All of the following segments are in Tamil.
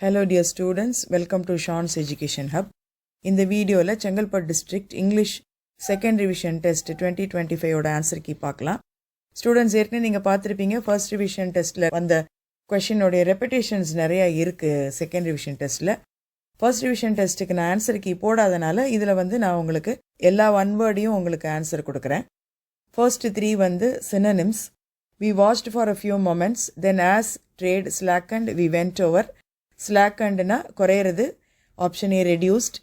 Hello dear students, welcome to Sean's Education Hub. In the video la Chengalpattu District English Second Revision Test 2025 oda answer key paakalam. Students ஏற்கனவே நீங்க பார்த்திருப்பீங்க first revision testல வந்த question ஓட repetitions நிறைய இருக்கு second revision testல. First revision testக்கு நான் answer key போடாதனால இதுல நான் உங்களுக்கு எல்லா one wordயும் உங்களுக்கு answer கொடுக்கிறேன். First three synonyms. We watched for a few moments, then as trade slackened we went over. Slackened na குறையிறது. Option A reduced.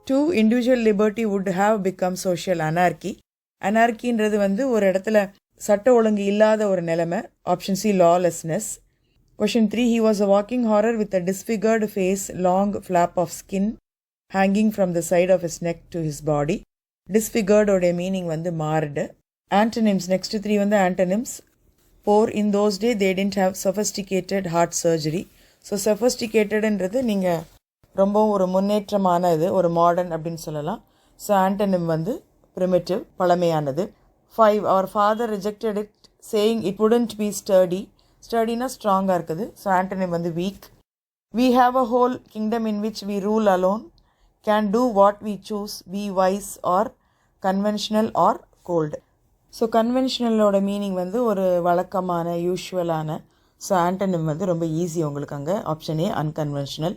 2. Individual liberty would have become social anarchy. Anarchyன்றது ஒரு இடத்துல சட்ட ஒழுங்கு இல்லாத ஒரு நிலைமை. Option C lawlessness. Question 3. He was a walking horror with a disfigured face, long flap of skin hanging from the side of his neck to his body. Disfigured oda meaning marred. Antonyms. Next 3 antonyms. Poor. In those days they didn't have sophisticated heart surgery. So சஃபஸ்டிகேட்டடுன்றது நீங்கள் ரொம்ப ஒரு முன்னேற்றமான இது ஒரு மாடர்ன் அப்படின்னு சொல்லலாம். ஸோ ஆண்டனிம் ப்ரிமிட்டிவ் பழமையானது. 5. அவர் father rejected it saying it wouldn't be study. ஸ்டடினா ஸ்ட்ராங்காக இருக்குது. So antonym weak. We have a whole kingdom in which we rule alone, can do what we choose, be wise or conventional or cold. So கன்வென்ஷனலோட மீனிங் ஒரு வழக்கமான யூஷுவலான. ஸோ ஆண்டனிம் ரொம்ப ஈஸி உங்களுக்கு அங்கே. Option A unconventional.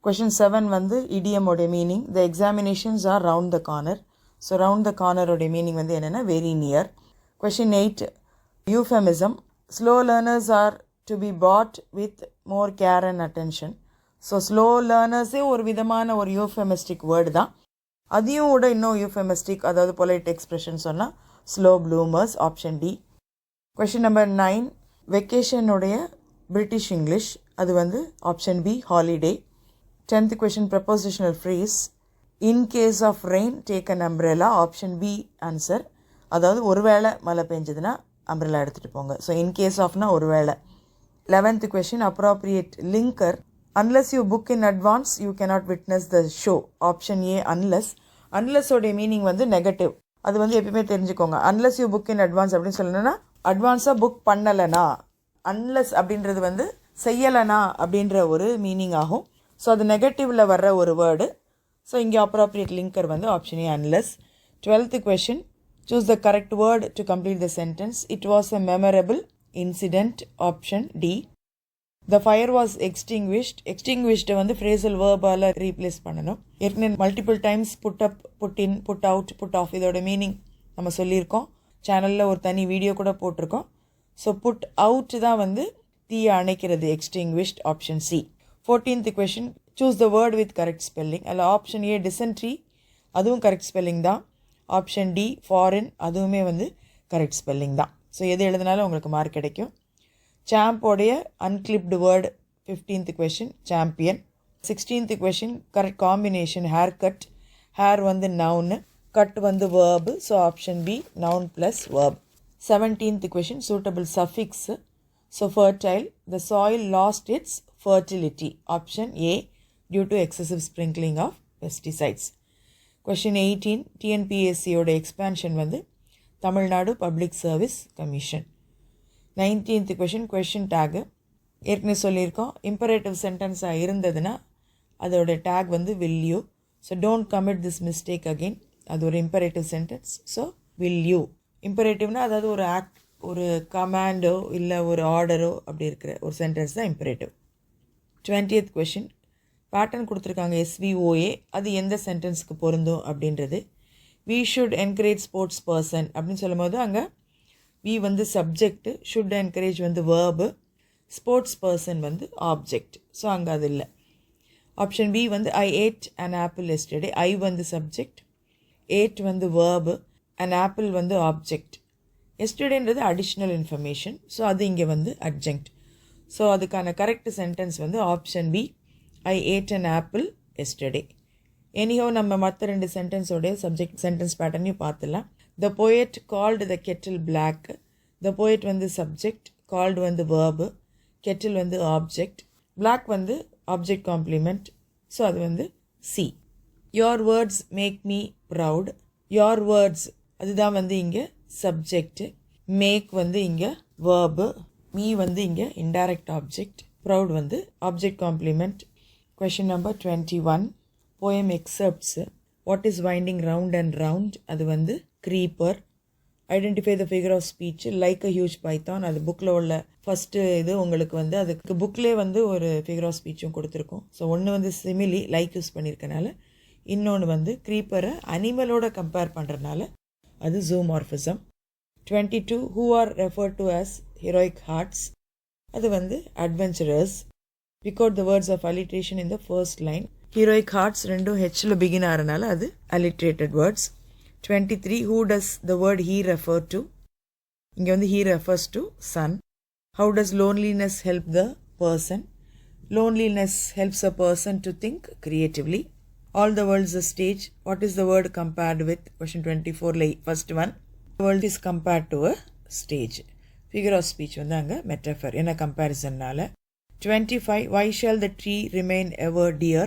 கொஷின் 7 இடியமோடைய meaning. The examinations are round the corner. So round the கார்னரோடைய மீனிங் என்னென்னா very near. Question 8 euphemism. Slow learners are to be taught with more care and attention. So slow லேர்னர்ஸே ஒரு விதமான ஒரு யூஃபெமிஸ்டிக் வேர்டு தான். அதையும் கூட இன்னும் யூஃபெமிஸ்டிக், அதாவது பொலைட் எக்ஸ்பிரஷன் சொன்னால் slow bloomers. Option D. Question number 9 வெக்கேஷனுடைய பிரிட்டிஷ் இங்கிலீஷ். அது option B holiday. 10th question prepositional phrase. In case of rain take an umbrella. Option B answer. அதாவது ஒருவேளை மழை பெஞ்சதுன்னா அம்ப்ரெலா எடுத்துகிட்டு போங்க. ஸோ இன் கேஸ் ஆஃப்னா ஒருவேளை. 11th question appropriate linker. Unless you book in advance you cannot witness the show. Option A unless. அன்லெஸ்ஸோடைய மீனிங் நெகட்டிவ். அது எப்பயுமே தெரிஞ்சுக்கோங்க. Unless you book in advance அப்படின்னு சொல்லணும்னா அட்வான்ஸாக புக் பண்ணலைனா. அன்லெஸ் அப்படின்றது செய்யலைனா அப்படின்ற ஒரு மீனிங் ஆகும். ஸோ அது நெகட்டிவில் வர்ற ஒரு வேர்டு. ஸோ இங்கே appropriate linker option A unless. 12th question choose the correct word to complete the sentence. It was a memorable incident. Option D. The fire was extinguished. எக்ஸ்டிங்விஷ்டை ஃப்ரேசல் வேர்பால் ரீப்ளேஸ் பண்ணணும். ஏற்கனவே multiple times put up, put in, put out, put off இதோட மீனிங் நம்ம சொல்லியிருக்கோம். சேனலில் ஒரு தனி வீடியோ கூட போட்டிருக்கோம். ஸோ புட் அவுட் தான் தீயை அணைக்கிறது. Extinguished. Option C. 14th question choose the word with correct spelling. அதில் ஆப்ஷன் ஏ டிசென்ட்ரி, அதுவும் கரெக்ட் ஸ்பெல்லிங் தான். ஆப்ஷன் டி ஃபாரின், அதுவுமே கரெக்ட் ஸ்பெல்லிங் தான். ஸோ எது எழுதினாலும் உங்களுக்கு மார்க் கிடைக்கும். சாம்போடைய unclipped word. 15th question champion. 16th question correct combination hair cut. Hair நவுன்னு, cut verb. So option B noun plus verb. 17th question suitable suffix. So fertile. The soil lost its fertility. Option A due to excessive sprinkling of pesticides. Question 18 டிஎன்பிஎஸ்சியோட expansion Tamil Nadu public service commission. 19th question tag. ஏற்கனவே சொல்லியிருக்கோம். இம்பரேட்டிவ் சென்டென்ஸாக இருந்ததுன்னா அதோட tag will you. So don't commit this mistake again. அது ஒரு imperative sentence. So will you. இம்பரேட்டிவ்னா அதாவது ஒரு ஆக்ட், ஒரு கமாண்டோ இல்லை ஒரு ஆர்டரோ அப்படி இருக்கிற ஒரு சென்டென்ஸ் தான் இம்பரேட்டிவ். 20th கொஷின் பேட்டர்ன் கொடுத்துருக்காங்க SVOA. அது எந்த சென்டென்ஸுக்கு பொருந்தும் அப்படின்றது. we should encourage sports person அப்படின்னு சொல்லும் போது அங்கே we subject, should encourage verb, sports person object. So அங்கே அது இல்லை. Option B I ate an apple yesterday. I subject, ate verb, an apple object. எஸ்டர்டேன்றது அடிஷ்னல் இன்ஃபர்மேஷன். ஸோ அது இங்கே அட்ஜங்க்ட். ஸோ அதுக்கான correct sentence option B I ate an apple yesterday. Anyhow நம்ம மற்ற 2 சென்டென்ஸோடைய சப்ஜெக்ட் சென்டென்ஸ் பேட்டர்னையும் பார்த்துலாம். The poet called the kettle black. The poet subject, called verb, kettle object, black object complement. So அது C. your words make me proud. your words அதுதான் இங்கே சப்ஜெக்ட், மேக் இங்கே verb, me இங்கே இன்டைரக்ட் ஆப்ஜெக்ட், ப்ரௌட் வந்து object complement. Question number 21 poem excerpts. What is winding round and round? அது வந்து creeper. Identify the figure of speech. Like a huge python. அது புக்கில் உள்ள ஃபஸ்ட்டு இது உங்களுக்கு வந்து அதுக்கு புக்லேயே வந்து ஒரு ஃபிகர் ஆஃப் ஸ்பீச்சும் கொடுத்துருக்கோம். ஸோ ஒன்று வந்து சிமிலி லைக் யூஸ் பண்ணியிருக்கனால, இன்னொன்று வந்து க்ரீப்பரை அனிமலோட கம்பேர் பண்ணுறதுனால அது ஜூமார்ஃபிசம். 22 who are referred to as heroic hearts. அது வந்து adventurers. Pick out the words of alliteration in the first line. Heroic hearts ரெண்டும் ஹெச்சில் பிகின் ஆகிறனால அது alliterated words. 23 who does the word he refer to. இங்கே வந்து he refers to sun. How does loneliness help the person? Loneliness helps a person to think creatively. All the world's a stage. What is the word compared with? Question 24 first one. The world is compared to a stage. Figure of speech வந்து அங்கே metaphor என்ன கம்பேரிசன்னால. 25 why shall the tree remain ever dear?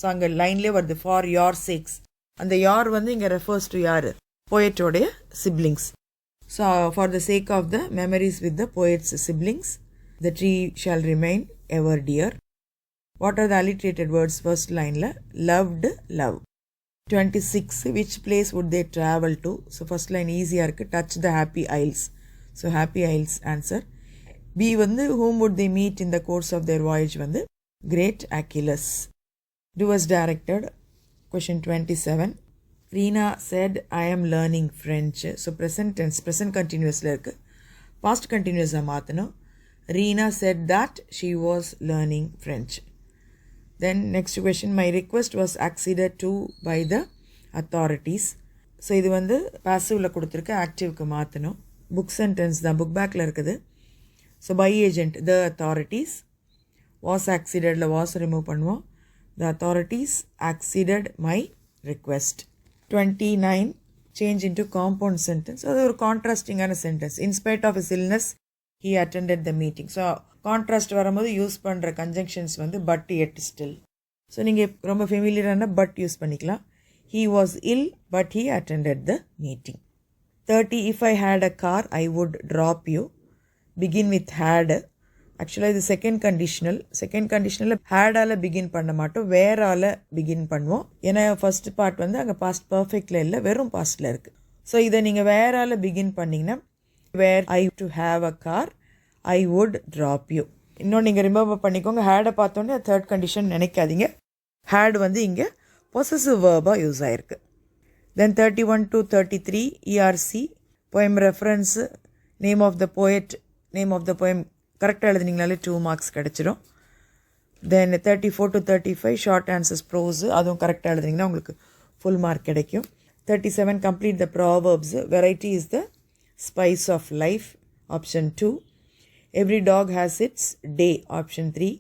So அங்கே லைன்லேயே வருது for your sakes. அந்த யார் வந்து இங்கே refers to யார்? போயட்டோடைய siblings. So for the sake of the memories with the poet's siblings, the tree shall remain ever dear. What are the alliterated words? First line la loved, love. 26 which place would they travel to? So first line easy irukku, touch the happy isles. So happy isles answer. B வந்து whom would they meet in the course of their voyage? வந்து great Achilles. Do as directed. Question 27 Reena said I am learning French. So present tense, present continuousல இருக்கு, past continuous மாற்றணும். Reena said that she was learning French. Then next question, my request was acceded to by the authorities. So இது வந்து பாசிவ்ல கொடுத்துருக்கு, ஆக்டிவ்க்கு மாற்றணும். புக் சென்டென்ஸ் தான், புக் பேக்கில் இருக்குது. So by agent the authorities, was ஆக்சிடெடில் வாஸ் ரிமூவ் பண்ணுவோம். The authorities accepted my request. 29 change into compound sentence. அது ஒரு கான்ட்ராஸ்டிங்கான sentence. In spite of his illness he attended the meeting. So contrast வரும்போது யூஸ் பண்ணுற கன்ஜங்ஷன்ஸ் வந்து பட் எட் ஸ்டில். ஸோ நீங்கள் ரொம்ப ஃபெமிலியரான பட் யூஸ் பண்ணிக்கலாம். he was ill but he attended the meeting. 30 if I had a car I would drop you. begin with had. ஆக்சுவலாக இது செகண்ட் கண்டிஷனலில் ஹேடால் பிகின் பண்ண மாட்டோம், வேறால் பிகின் பண்ணுவோம். ஏன்னா ஃபர்ஸ்ட் பார்ட் வந்து அங்கே பாஸ்ட் பர்ஃபெக்டில் இல்லை, வெறும் பாஸ்டில் இருக்குது. ஸோ இதை நீங்கள் வேறால் பிகின் பண்ணிங்கன்னா where I to have a car I would drop you. இன்னும் நீங்கள் ரிமெம்பர் பண்ணிக்கோங்க, ஹேடை பார்த்தோன்னே தேர்ட் கண்டிஷன் நினைக்காதீங்க. ஹேட் வந்து இங்கே பொசசிவ் வேர்பாக யூஸ் ஆகிருக்கு. Then 31 to 33 ERC poem reference, name of the poet, name of the poem கரெக்டாக எழுதுனீங்கனாலே 2 marks கிடச்சிரும். Then 34 to 35 short answers prose, அதுவும் கரெக்டாக எழுதுனீங்கன்னா உங்களுக்கு ஃபுல் மார்க் கிடைக்கும். 37 complete the proverbs. Variety is the spice of life, option 2. Every dog has its day, option 3.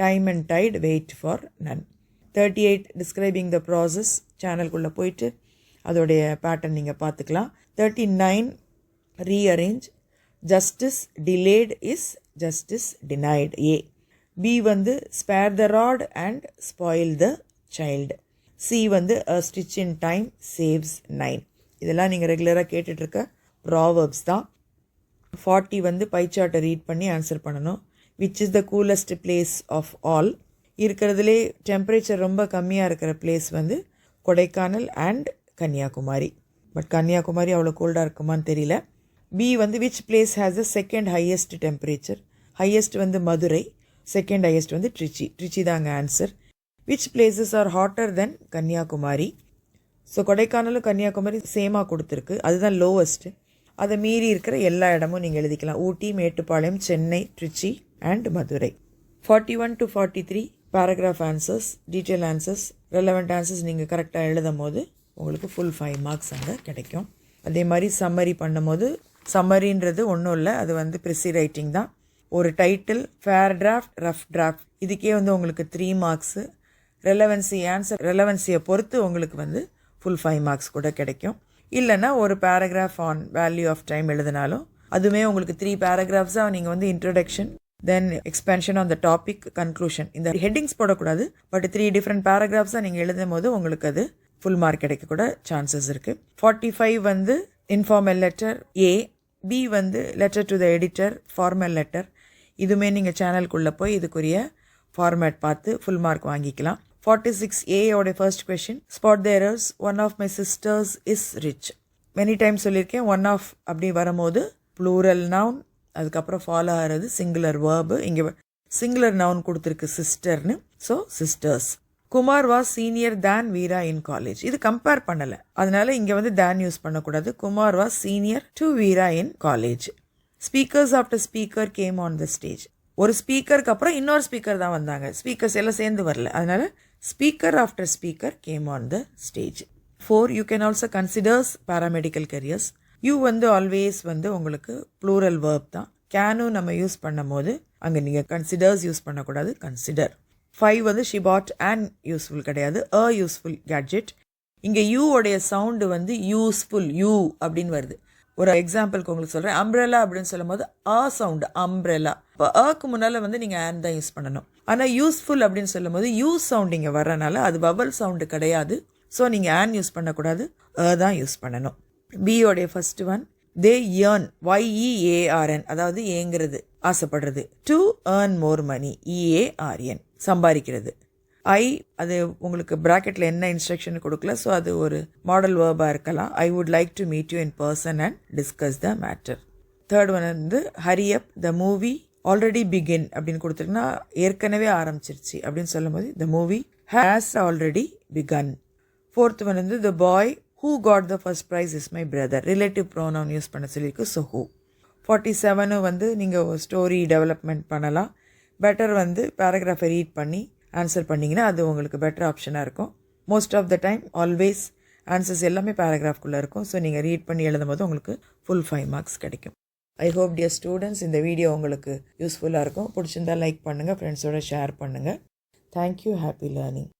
Time and tide wait for none. 38 describing the process, சேனல்குள்ளே போயிட்டு அதோடைய பேட்டர்ன் நீங்கள் பார்த்துக்கலாம். 39 rearrange. Justice delayed is justice denied, A. B வந்து spare the rod and spoil the child. C வந்து a stitch in time saves 9. இதெல்லாம் நீங்கள் ரெகுலராக கேட்டுட்ருக்க ப்ராவர்ப்ஸ் தான். 40 வந்து பைச்சார்ட்டை ரீட் பண்ணி ஆன்சர் பண்ணணும். Which is the coolest place of all. இருக்கிறதுலே டெம்பரேச்சர் ரொம்ப கம்மியாக இருக்கிற பிளேஸ் வந்து கொடைக்கானல் அண்ட் கன்னியாகுமரி. பட் கன்னியாகுமரி அவ்வளோ கோல்டாக இருக்குமான்னு தெரியல. பி வந்து which place has the second highest temperature. Highest வந்து மதுரை, செகண்ட் ஹையஸ்ட் வந்து ட்ரிச்சி தாங்க answer. Which places are hotter than Kanyakumari. So கொடைக்கானலும் கன்னியாகுமரி சேமாக கொடுத்துருக்கு, அதுதான் லோவஸ்ட்டு. அதை மீறி இருக்கிற எல்லா இடமும் நீங்கள் எழுதிக்கலாம். Ooty, Mettupalayam, Chennai, Trichy and Madurai. 41 to 43 paragraph answers, detail answers, relevant answers நீங்கள் கரெக்டாக எழுதும் போது உங்களுக்கு ஃபுல் 5 marks அங்கே கிடைக்கும். அதே மாதிரி சம்மரி பண்ணும்போது, சம்மரின்றது ஒன்றும் இல்லை, அது வந்து ப்ரிசி ரைட்டிங் தான். ஒரு title, fair draft, rough draft, இதுக்கே வந்து உங்களுக்கு 3 marks. ரெலவன்சி, ஆன்சர் ரெலவன்சியை பொறுத்து உங்களுக்கு வந்து ஃபுல் 5 marks கூட கிடைக்கும். இல்லைன்னா ஒரு paragraph on value of time எழுதினாலும் அதுவுமே உங்களுக்கு 3 paragraphஸாக நீங்கள் வந்து introduction, then expansion on the topic, conclusion, இந்த ஹெட்டிங்ஸ் போடக்கூடாது. பட் 3 different paragraphஸாக நீங்கள் எழுதும் போது உங்களுக்கு அது ஃபுல் மார்க் கிடைக்க கூட சான்சஸ் இருக்குது. 45 வந்து இன்ஃபார்மல் லெட்டர், ஏ. பி வந்து letter to the editor, formal letter. இதுவுமே நீங்கள் சேனலுக்குள்ளே போய் இதுக்குரிய ஃபார்மேட் பார்த்து ஃபுல் மார்க் வாங்கிக்கலாம். 46A ஓட first question, spot the errors, one of my sisters is rich. Many times சொல்லியிருக்கேன், ஒன் ஆஃப் அப்படி வரும்போது ப்ளூரல் நவுன், அதுக்கப்புறம் ஃபாலோ ஆகிறது சிங்குலர் வேர்பு. இங்கே சிங்குலர் நவுன் கொடுத்துருக்கு சிஸ்டர்னு, so sisters. Kumar was senior than Veera in college. இது கம்பேர் பண்ணலை, அதனால இங்கே வந்து தேன் யூஸ் பண்ணக்கூடாது. Kumar was senior to Veera in college. Speakers after speaker came on the stage. ஒரு ஸ்பீக்கருக்கு அப்புறம் இன்னொரு ஸ்பீக்கர் தான் வந்தாங்க, ஸ்பீக்கர்ஸ் எல்லாம் சேர்ந்து வரல, அதனால speaker after speaker came on the stage. 4. You can also considers paramedical careers. You வந்து ஆல்வேஸ் வந்து உங்களுக்கு ப்ளூரல் வேர்ப் தான். கேனும் நம்ம யூஸ் பண்ணும் போது அங்கே நீங்கள் கன்சிடர்ஸ் யூஸ் பண்ணக்கூடாது, கன்சிடர். 5 வந்து ஷி பாட் அண்ட் யூஸ்ஃபுல் கிடையாது, அ யூஸ்ஃபுல் கேட்ஜெட். இங்கே யூ உடைய சவுண்டு வந்து யூஸ்ஃபுல், யூ அப்படின்னு வருது. ஒரு எக்ஸாம்பிளுக்கு உங்களுக்கு சொல்கிறேன், அம்ப்ரெல்லா அப்படின்னு சொல்லும் போது அ சவுண்டு, அம்ப்ரெல்லா. இப்போ அக்கு முன்னால் வந்து நீங்கள் ஆன் தான் யூஸ் பண்ணணும். ஆனால் யூஸ்ஃபுல் அப்படின்னு சொல்லும் போது யூ சவுண்ட் இங்கே வர்றனால அது வவல் சவுண்டு கிடையாது, ஸோ நீங்கள் ஆன் யூஸ் பண்ணக்கூடாது, அ தான் யூஸ் பண்ணணும். பியோடைய first one, they yearn, YEARN, அதாவது ஏங்கிறது, ஆசைப்படுறது. To earn more money, EARN, சம்பாதிக்கிறது. அது உங்களுக்கு ப்ராக்கெட்டில் என்ன இன்ஸ்ட்ரக்ஷன் கொடுக்கல, ஸோ அது ஒரு மாடல் வேர்பாக இருக்கலாம். I would like to meet you in person and discuss the matter. Third one வந்து hurry up, the movie already begin அப்படின்னு கொடுத்துருக்குன்னா ஏற்கனவே ஆரம்பிச்சிருச்சு அப்படின்னு சொல்லும் போது the movie has already begun. Fourth one வந்து the boy who got the first prize is my brother, relative pronoun use பண்ண சொல்லியிருக்கு, ஸோ ஹூ. 47 வந்து நீங்கள் ஸ்டோரி டெவலப்மெண்ட் பண்ணலாம். பெட்டர் வந்து பேராகிராஃபை ரீட் பண்ணி ஆன்சர் பண்ணிங்கன்னா அது உங்களுக்கு பெட்டர் ஆப்ஷனாக இருக்கும். Most of the time always answers எல்லாமே பேராகிராஃப்குள்ளே இருக்கும், ஸோ நீங்கள் ரீட் பண்ணி எழுதும் போது உங்களுக்கு ஃபுல் 5 மார்க்ஸ் கிடைக்கும். ஐ ஹோப் டியர் ஸ்டூடெண்ட்ஸ் இந்த வீடியோ உங்களுக்கு யூஸ்ஃபுல்லாக இருக்கும். பிடிச்சிருந்தால் லைக் பண்ணுங்கள், ஃப்ரெண்ட்ஸோட ஷேர் பண்ணுங்கள். தேங்க்யூ. Happy learning.